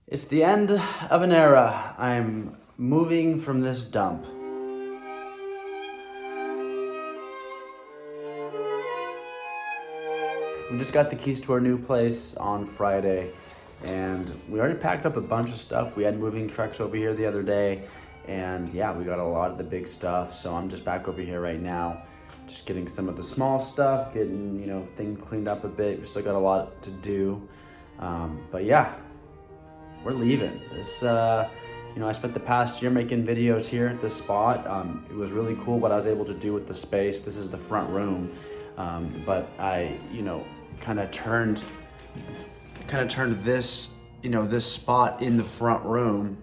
It's the end of an era. I'm moving from this dump. We just got the keys to our new place on Friday, and we already packed up a bunch of stuff. We had moving trucks over here the other day, and yeah, we got a lot of the big stuff. So I'm just back over here right now, just getting some of the small stuff, getting, things cleaned up a bit. We still got a lot to do, but yeah, we're leaving. This, I spent the past year making videos here at this spot. It was really cool what I was able to do with the space. This is the front room, but I, kind of turned this, this spot in the front room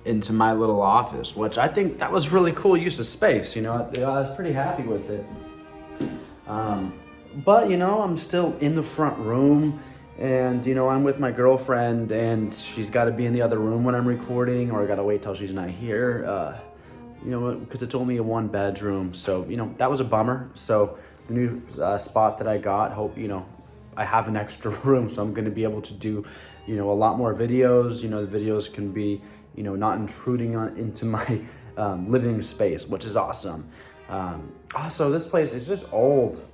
into my little office, which I think that was really cool use of space. I was pretty happy with it. But I'm still in the front room, and I'm with my girlfriend, and she's got to be in the other room when I'm recording, or I got to wait till she's not here, because it's only a one bedroom. So that was a bummer. So the new spot that I got, hope I have an extra room, so I'm going to be able to do a lot more videos. The videos can be not intruding into my living space, which is awesome. Also, this place is just old.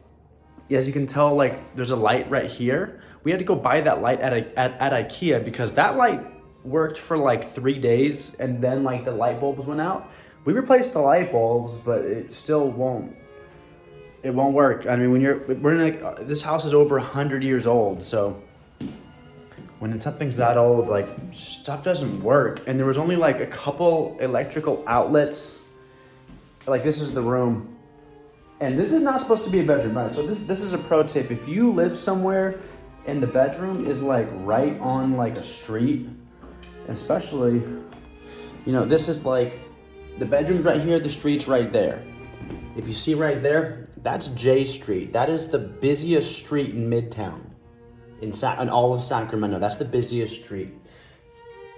As you can tell, there's a light right here. We had to go buy that light at IKEA because that light worked for 3 days, and then the light bulbs went out. We replaced the light bulbs, but it still won't. It won't work. I mean, this house is over 100 years old, so when something's that old, stuff doesn't work. And there was only a couple electrical outlets. This is the room, and this is not supposed to be a bedroom, right? So this is a pro tip. If you live somewhere and the bedroom is right on a street, especially, this is the bedroom's right here, the street's right there. If you see right there, that's J Street. That is the busiest street in Midtown, in all of Sacramento. That's the busiest street.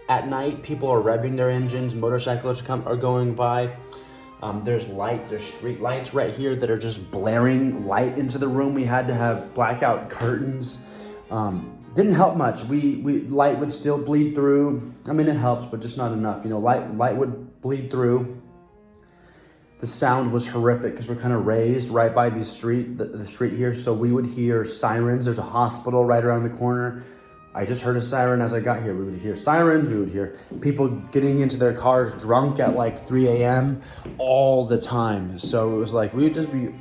At night, people are revving their engines. Motorcyclists are going by. There's street lights right here that are just blaring light into the room. We had to have blackout curtains. Didn't help much. Light would still bleed through. I mean, it helps, but just not enough. Light would bleed through. The sound was horrific because we're kind of raised right by the street here. So we would hear sirens. There's a hospital right around the corner. I just heard a siren as I got here. We would hear sirens. We would hear people getting into their cars drunk at 3 a.m. all the time. So it was we would just be,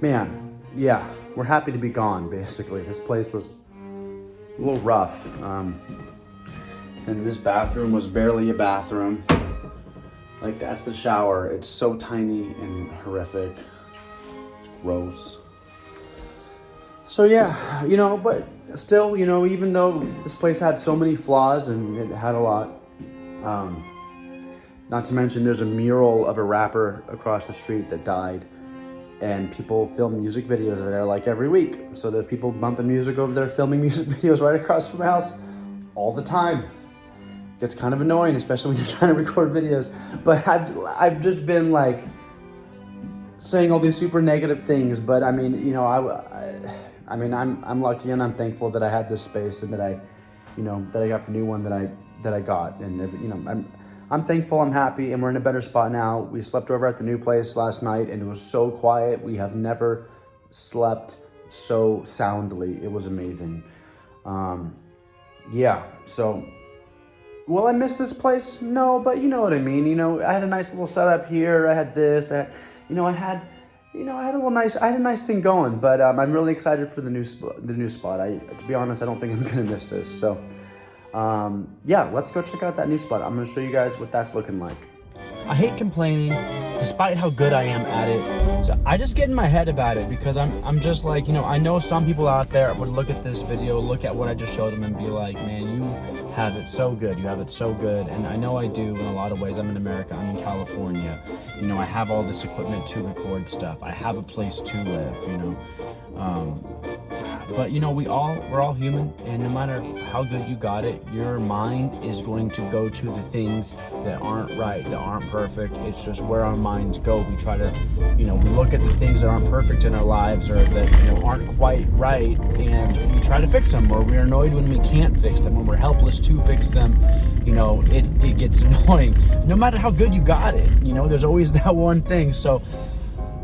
man, yeah, we're happy to be gone, basically. This place was a little rough. And this bathroom was barely a bathroom. That's the shower. It's so tiny and horrific. It's gross. So yeah, but still, even though this place had so many flaws and it had a lot, not to mention there's a mural of a rapper across the street that died, and people film music videos there every week. So there's people bumping music over there, filming music videos right across from my house all the time. It's kind of annoying, especially when you're trying to record videos. But I've just been saying all these super negative things. But I mean, I'm lucky and I'm thankful that I had this space and that I got the new one that I got. And I'm thankful, I'm happy, and we're in a better spot now. We slept over at the new place last night, and it was so quiet. We have never slept so soundly. It was amazing. Yeah. So. Will I miss this place? No, but you know what I mean. I had a nice little setup here. I had this. I had a nice thing going. But I'm really excited for the new spot. To be honest, I don't think I'm gonna miss this. So, yeah, let's go check out that new spot. I'm gonna show you guys what that's looking like. I hate complaining, despite how good I am at it. So I just get in my head about it because I'm just I know some people out there would look at this video, look at what I just showed them and be like, man, you have it so good. You have it so good. And I know I do in a lot of ways. I'm in America. I'm in California. I have all this equipment to record stuff. I have a place to live, but you know, we're all human, and no matter how good you got it, your mind is going to go to the things that aren't right, that aren't perfect. It's just where our minds go. We try to, you know, we look at the things that aren't perfect in our lives, or that, you know, aren't quite right, and we try to fix them, or we're annoyed when we can't fix them, when we're helpless to fix them. You know, it gets annoying. No matter how good you got it, you know, there's always that one thing. So,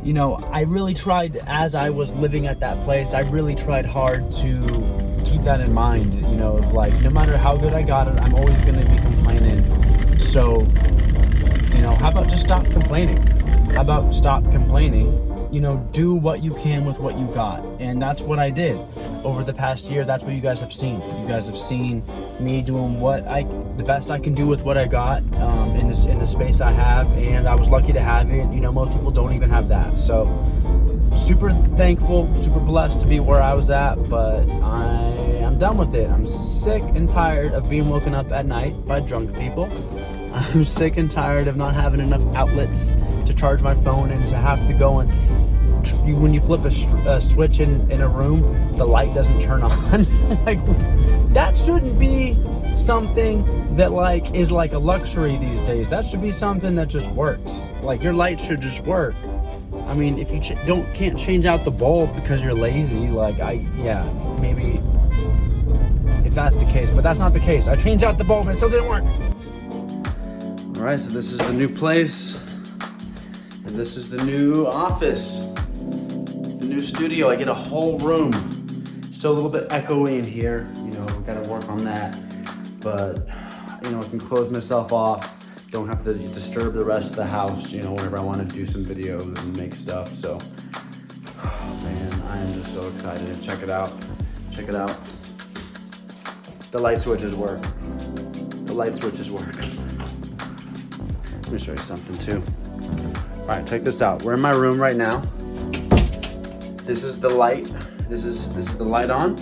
you know, I really tried, as I was living at that place, I really tried hard to keep that in mind, you know, of like, no matter how good I got it, I'm always going to be complaining. So, you know, how about just stop complaining? How about stop complaining? You know, do what you can with what you got. And that's what I did over the past year. That's what you guys have seen. You guys have seen me doing the best I can do with what I got in the space I have, and I was lucky to have it. You know, most people don't even have that. So super thankful, super blessed to be where I was at, but I'm done with it. I'm sick and tired of being woken up at night by drunk people. I'm sick and tired of not having enough outlets to charge my phone and to have to go and when you flip a switch in a room, the light doesn't turn on. Like, that shouldn't be something that like is like a luxury these days. That should be something that just works. Like, your light should just work. I mean, if you can't change out the bulb because you're lazy, like, maybe if that's the case, but that's not the case. I changed out the bulb and it still didn't work. All right, so this is the new place, and this is the new office. New studio. I get a whole room. Still a little bit echoey in here, you know, we gotta work on that, but you know, I can close myself off, don't have to disturb the rest of the house, you know, whenever I want to do some videos and make stuff. So man, I am just so excited to check it out. The light switches work. Let me show you something too. All right, check this out. We're in my room right now. This is the light. This is the light on.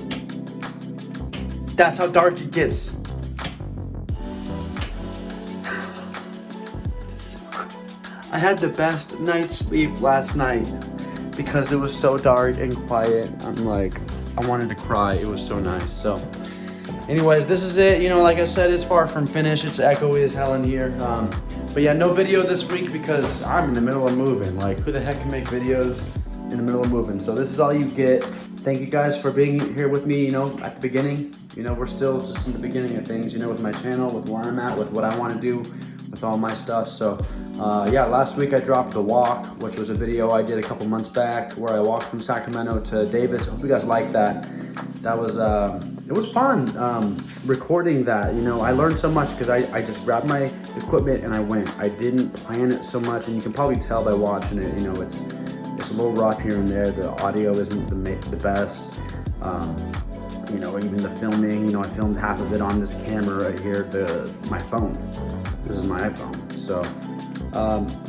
That's how dark it gets. I had the best night's sleep last night because it was so dark and quiet. I'm like, I wanted to cry. It was so nice. So anyways, this is it. You know, like I said, it's far from finished. It's echoey as hell in here. But yeah, no video this week because I'm in the middle of moving. Like, who the heck can make videos in the middle of moving? So this is all you get. Thank you guys for being here with me, you know, at the beginning. You know, we're still just in the beginning of things, you know, with my channel, with where I'm at, with what I want to do, with all my stuff. So yeah, last week I dropped the walk, which was a video I did a couple months back where I walked from Sacramento to Davis. I hope you guys liked that. That was, it was fun recording that. You know, I learned so much because I just grabbed my equipment and I went. I didn't plan it so much, and you can probably tell by watching it, you know, it's a little rough here and there. The audio isn't the best. You know, even the filming, you know, I filmed half of it on this camera right here, my phone. This is my iPhone. So,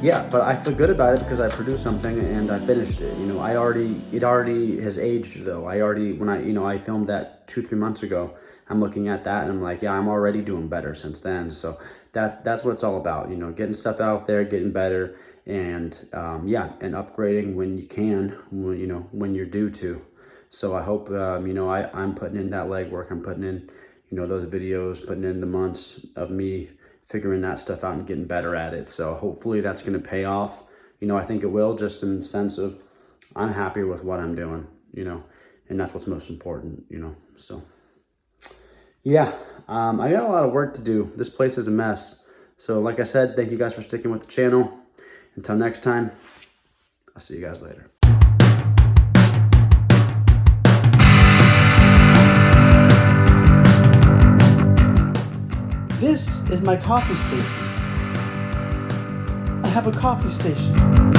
yeah, but I feel good about it because I produced something and I finished it. You know, it already has aged though. I filmed that 2-3 months ago, I'm looking at that and I'm like, yeah, I'm already doing better since then. So that's what it's all about, you know, getting stuff out there, getting better, and yeah, and upgrading when you can, you know, when you're due to. So I hope, you know, I'm putting in that legwork. I'm putting in, you know, those videos, putting in the months of me figuring that stuff out and getting better at it. So hopefully that's going to pay off. You know, I think it will, just in the sense of I'm happy with what I'm doing, you know, and that's what's most important, you know. So yeah, I got a lot of work to do. This place is a mess. So like I said, thank you guys for sticking with the channel. Until next time, I'll see you guys later. This is my coffee station. I have a coffee station.